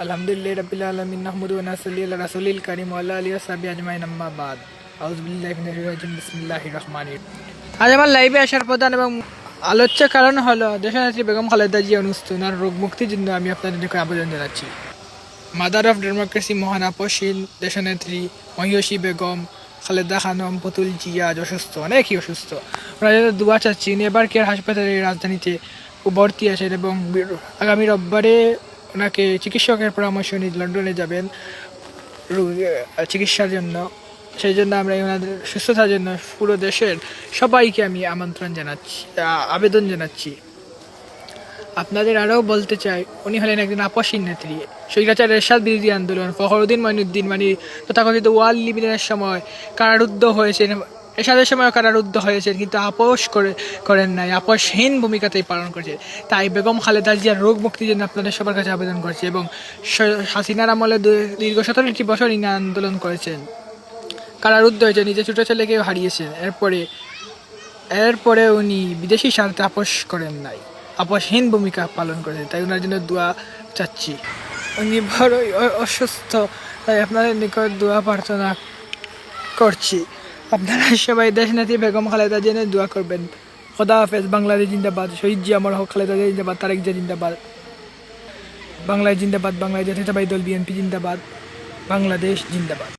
আলহামদুলিল্লাহি রাব্বিল আলামিন নাহমাদু ওয়া নাসাল্লি আলা রাসূলিল কারীম ওয়া আলা আলিহি ওয়া সাহবিহি আজমাইন আম্মা বাদ আউযু বিল্লাহি মিনাশ শাইতানির রাজিম বিসমিল্লাহির রহমানির রহিম। আজ আমার লাইভে আসার প্রধান এবং আলোচ্য কারণ হলো দেশনেত্রী বেগম খালেদা জিয়ার অনুষ্ঠান রোগ মুক্তির জন্য আমি আপনাদের নিকট আবেদন জানাচ্ছি। মাদার অফ ডেমোক্রেসি মহান আপসীন দেশনেত্রী মহিষী বেগম খালেদা খানম পুতুল জিয়া আজ অসুস্থ, অনেকই অসুস্থ। ওনার জন্য দোয়া চাচ্ছি। উনি এবার কেয়ার হাসপাতালে রাজধানীতে ভর্তি আছেন এবং আগামী রোববারে ওনাকে চিকিৎসকের পরামর্শ নিয়ে লন্ডনে যাবেন চিকিৎসার জন্য। সেই জন্য আমরা ওনাদের সুস্থতার জন্য পুরো দেশের সবাইকে আমি আবেদন জানাচ্ছি। আপনাদের আরও বলতে চাই, উনি হলেন একজন আপসীন নেত্রী। স্বৈরাচার এরশাদ বিরোধী আন্দোলন ফখরুদ্দিন মঈনুদ্দিন তথাকথিত ওয়ার্ল্ড লিমিটের সময় কারারুদ্ধ হয়েছেন, এরশাদের সময় কারারুদ্ধ হয়েছেন, কিন্তু করেন নাই, আপসহীন ভূমিকাতেই পালন করেছে। তাই বেগম খালেদা জিয়ার রোগ মুক্তির জন্য আপনাদের সবার কাছে আবেদন করছে। এবং হাসিনার আমলে দীর্ঘ 17টি বছর ইনি আন্দোলন করেছেন, কারারুদ্ধ হয়েছে, নিজের ছোটো ছেলেকেও হারিয়েছেন। এরপরে উনি বিদেশি স্বার্থে আপোষ করেন নাই, আপসহীন ভূমিকা পালন করেছে। তাই ওনার জন্য দোয়া চাচ্ছি। উনি বড়ই অসুস্থ, তাই আপনাদের নিকট দোয়া প্রার্থনা করছি। আপনারা সবাই দেশনেত্রী বেগম খালেদা জিয়ার দোয়া করবেন। খোদা হাফেজ। বাংলাদেশ জিন্দাবাদ। শহীদ জিয়া অমর হোক। খালেদা জিয়া জিন্দাবাদ। তারেক জিয়া জিন্দাবাদ। বাংলাদেশ জিন্দাবাদ। বাংলাদেশ জাতীয়তাবাদী দল বিএনপি জিন্দাবাদ। বাংলাদেশ জিন্দাবাদ।